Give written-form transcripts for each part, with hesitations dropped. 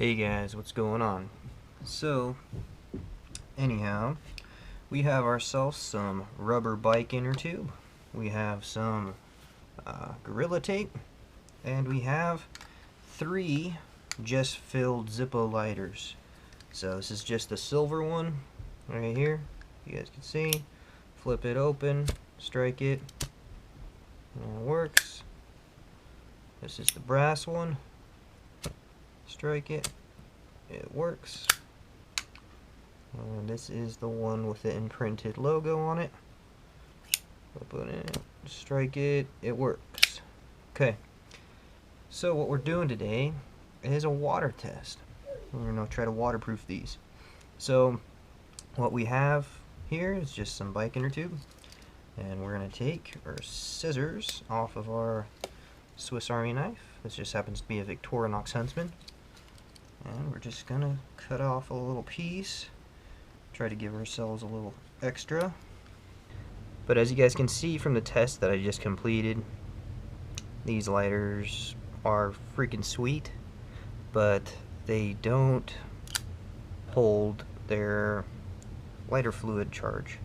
Hey guys, what's going on? So, anyhow, we have ourselves some rubber bike inner tube. We have some Gorilla Tape, and we have 3 just filled Zippo lighters. So this is just the silver one right here. You guys can see. Flip it open, strike it, and it works. This is the brass one. Strike it, it works. And this is the one with the imprinted logo on it. Open it, strike it, it works. Okay, so what we're doing today is a water test. We're going to try to waterproof these. So what we have here is just some bike inner tube, and we're going to take our scissors off of our Swiss Army knife. This just happens to be a Victorinox Huntsman. And we're just going to cut off a little piece. Try to give ourselves a little extra. But as you guys can see from the test that I just completed, these lighters are freaking sweet, but they don't hold their lighter fluid charge.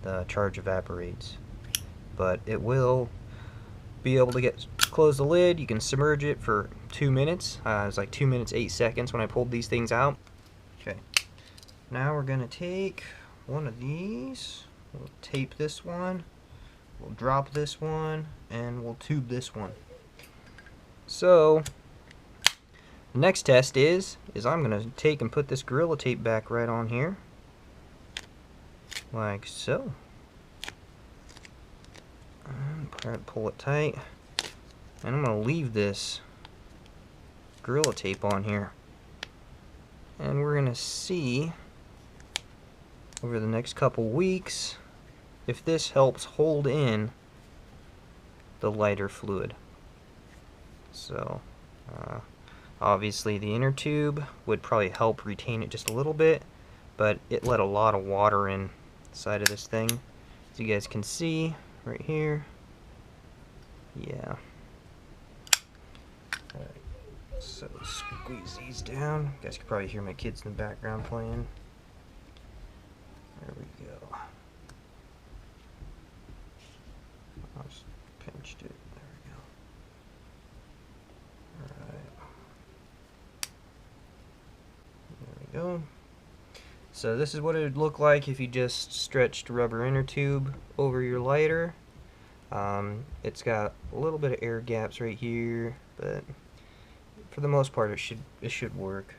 The charge evaporates. But it will be able to close the lid. You can submerge it for 2 minutes. It was like 2 minutes 8 seconds when I pulled these things out. Okay. Now we're gonna take one of these. We'll tape this one. We'll drop this one, and we'll tube this one. So the next test is I'm gonna take and put this Gorilla Tape back right on here, like so. And pull it tight, and I'm gonna leave this Gorilla Tape on here, and we're gonna see over the next couple weeks if this helps hold in the lighter fluid. So obviously the inner tube would probably help retain it just a little bit, but it let a lot of water inside of this thing, as you guys can see right here. Yeah. Alright, so squeeze these down. You guys can probably hear my kids in the background playing. There we go. I just pinched it. There we go. Alright. There we go. So this is what it would look like if you just stretched rubber inner tube over your lighter. It's got a little bit of air gaps right here, but for the most part it should work.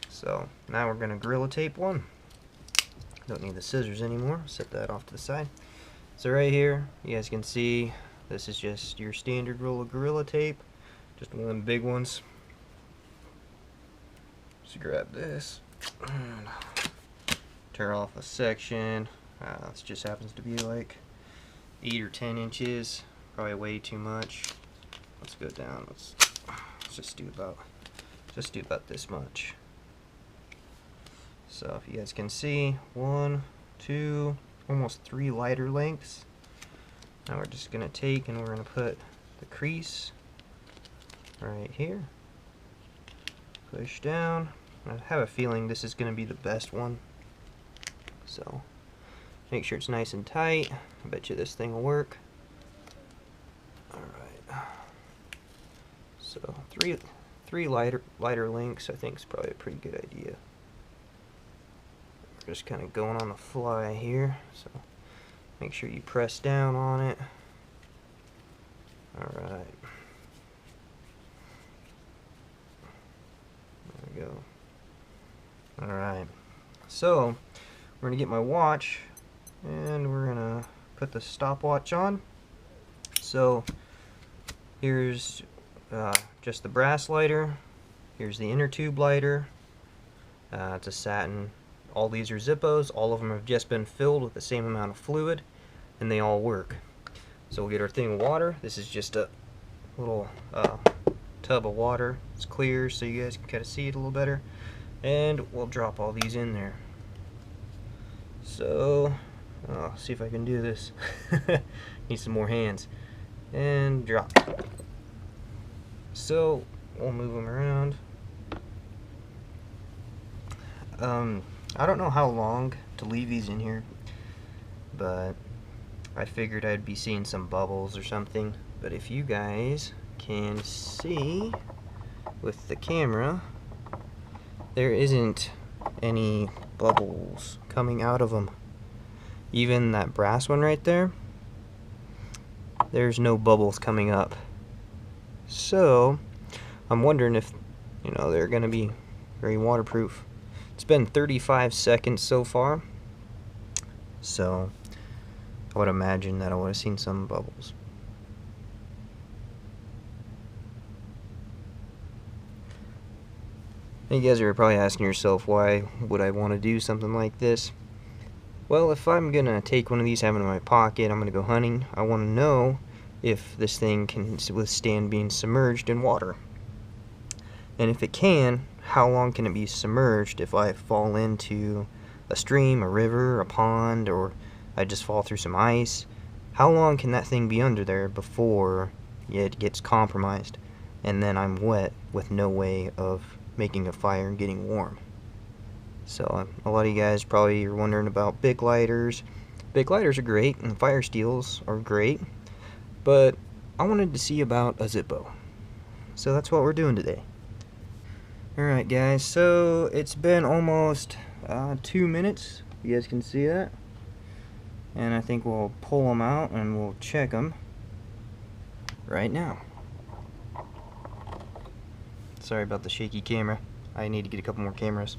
So now we're going to Gorilla Tape one. Don't need the scissors anymore. Set that off to the side. So right here, you guys can see this is just your standard roll of Gorilla Tape, just one of them big ones. So grab this and tear off a section. This just happens to be like 8 or 10 inches, probably way too much. Let's go down. Let's just do about this much. So if you guys can see, 1, 2, almost 3 lighter lengths. Now we're just gonna take and we're gonna put the crease right here. Push down. I have a feeling this is gonna be the best one. So make sure it's nice and tight. I bet you this thing will work. Alright. So three lighter links I think is probably a pretty good idea. We're just kind of going on the fly here, so make sure you press down on it. Alright. There we go. Alright. So we're going to get my watch, and we're going to put the stopwatch on. So here's just the brass lighter. Here's the inner tube lighter. It's a satin. All these are Zippos. All of them have just been filled with the same amount of fluid, and they all work. So we'll get our thing of water. This is just a little tub of water. It's clear, so you guys can kind of see it a little better. And we'll drop all these in there. So I'll see if I can do this. Need some more hands. And drop. So we'll move them around. I don't know how long to leave these in here, but I figured I'd be seeing some bubbles or something. But if you guys can see with the camera, there isn't any bubbles coming out of them. Even that brass one right there, there's no bubbles coming up. So I'm wondering if, you know, they're gonna be very waterproof. It's been 35 seconds so far, so I would imagine that I would have seen some bubbles. And you guys are probably asking yourself, why would I want to do something like this? Well, if I'm gonna take one of these, have it in my pocket, I'm gonna go hunting, I want to know if this thing can withstand being submerged in water. And if it can, how long can it be submerged if I fall into a stream, a river, a pond, or I just fall through some ice? How long can that thing be under there before it gets compromised and then I'm wet with no way of making a fire and getting warm? So a lot of you guys probably are wondering about Bic lighters. Bic lighters are great and fire steels are great, but I wanted to see about a Zippo. So that's what we're doing today. Alright guys, so it's been almost 2 minutes, you guys can see that, and I think we'll pull them out and we'll check them right now. Sorry about the shaky camera, I need to get a couple more cameras.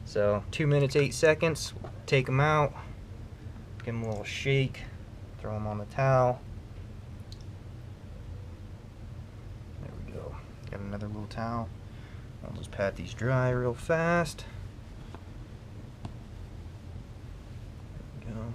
So 2 minutes 8 seconds, take them out, give them a little shake, throw them on the towel. There we go, got another little towel. I'll just pat these dry real fast. There we go.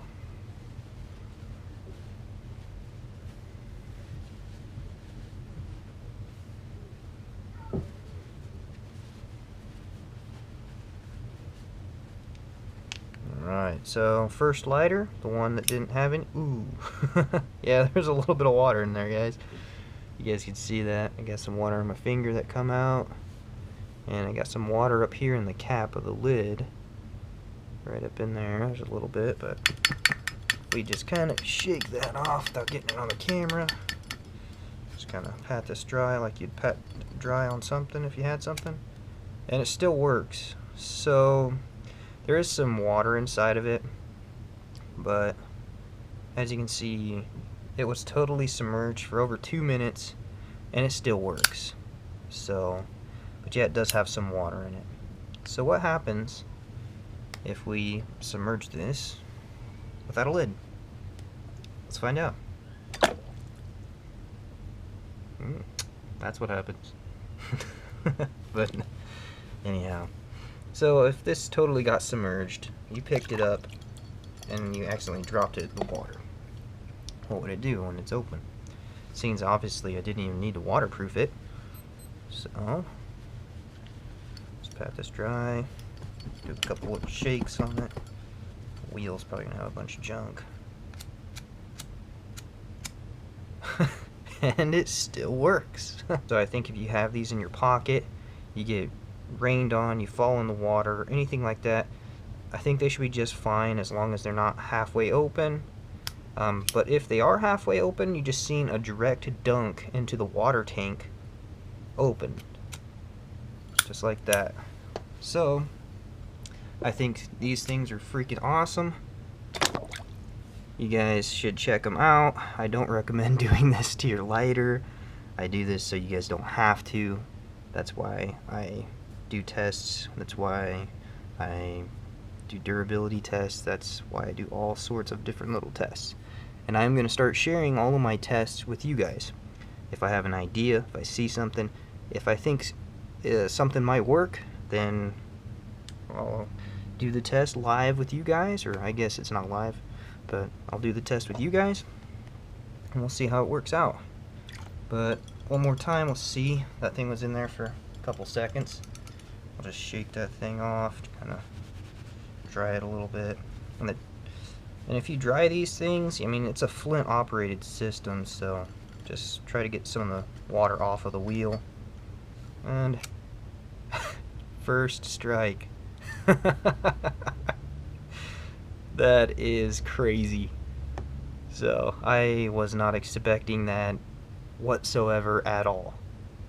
Alright, so first lighter, the one that didn't have any. Ooh. Yeah, there's a little bit of water in there, guys. You guys can see that. I got some water on my finger that come out. And I got some water up here in the cap of the lid. Right up in there. There's a little bit, but we just kind of shake that off without getting it on the camera. Just kind of pat this dry like you'd pat dry on something if you had something. And it still works. So there is some water inside of it, but as you can see, it was totally submerged for over 2 minutes and it still works. So, but yeah, it does have some water in it. So what happens if we submerge this without a lid? Let's find out. That's what happens. But anyhow, so if this totally got submerged, you picked it up and you accidentally dropped it in the water, what would it do when it's open? Seems obviously I didn't even need to waterproof it. So let's pat this dry, do a couple of shakes on it. The wheel's probably gonna have a bunch of junk. And it still works. So I think if you have these in your pocket, you get rained on, you fall in the water, anything like that, I think they should be just fine as long as they're not halfway open. But if they are halfway open, you just seen a direct dunk into the water tank open. Just like that. So I think these things are freaking awesome. You guys should check them out. I don't recommend doing this to your lighter. I do this so you guys don't have to. That's why I do tests. That's why I do durability tests. That's why I do all sorts of different little tests. And I'm going to start sharing all of my tests with you guys. If I have an idea, if I see something, if I think something might work, then I'll do the test live with you guys, or I guess it's not live, but I'll do the test with you guys and we'll see how it works out. But one more time, let's see. That thing was in there for a couple seconds. I'll just shake that thing off, kind of dry it a little bit. And if you dry these things, I mean, it's a Flint operated system, so just try to get some of the water off of the wheel. And first strike. That is crazy. So, I was not expecting that whatsoever at all.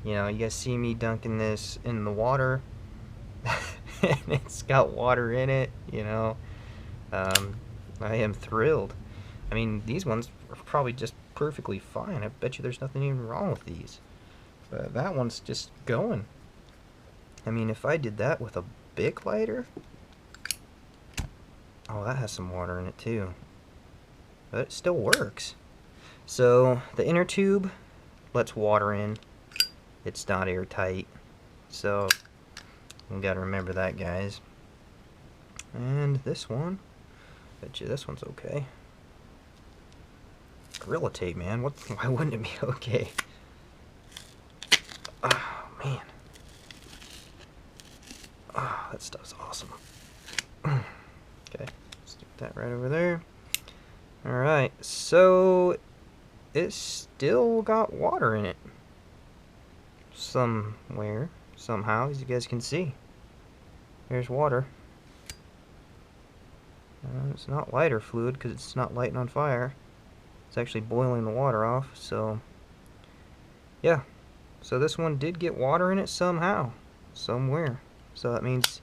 You know, you guys see me dunking this in the water, and it's got water in it, you know. Um, I am thrilled. I mean, these ones are probably just perfectly fine. I bet you there's nothing even wrong with these. But that one's just going. I mean, if I did that with a Bic lighter... Oh, that has some water in it too. But it still works. So, the inner tube lets water in. It's not airtight. So, you gotta remember that, guys. And this one, bet you this one's okay. Gorilla tape, man. Why wouldn't it be okay? Oh, man. Oh, that stuff's awesome. Okay, stick that right over there. Alright, so it still got water in it. Somewhere, somehow, as you guys can see. There's water. It's not lighter fluid because it's not lighting on fire. It's actually boiling the water off, so yeah. So this one did get water in it somehow, somewhere. So that means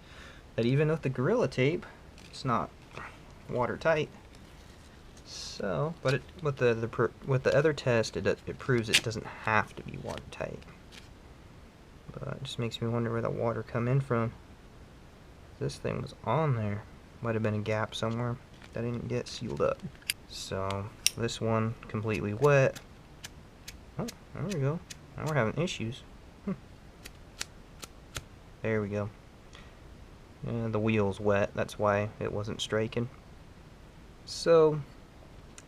that even with the Gorilla Tape, it's not watertight. So, but with the other test, it proves it doesn't have to be watertight. But it just makes me wonder where that water come in from. This thing was on there. Might have been a gap somewhere that didn't get sealed up. So this one completely wet. Oh, there we go. Now we're having issues. There we go. The wheel's wet. That's why it wasn't striking. So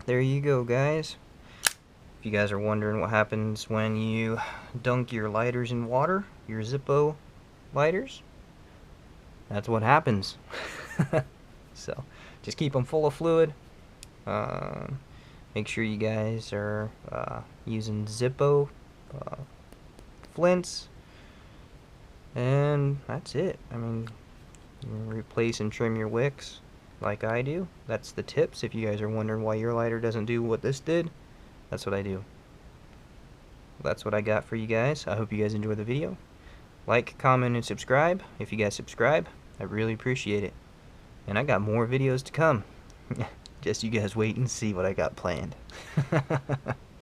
there you go, guys. If you guys are wondering what happens when you dunk your lighters in water, your Zippo lighters, that's what happens. So just keep them full of fluid. Make sure you guys are using Zippo flints, and that's it. I mean, you replace and trim your wicks like I do. That's the tips. If you guys are wondering why your lighter doesn't do what this did, that's what I do. That's what I got for you guys. I hope you guys enjoyed the video. Like, comment, and subscribe. If you guys subscribe, I really appreciate it. And I got more videos to come. Just you guys wait and see what I got planned.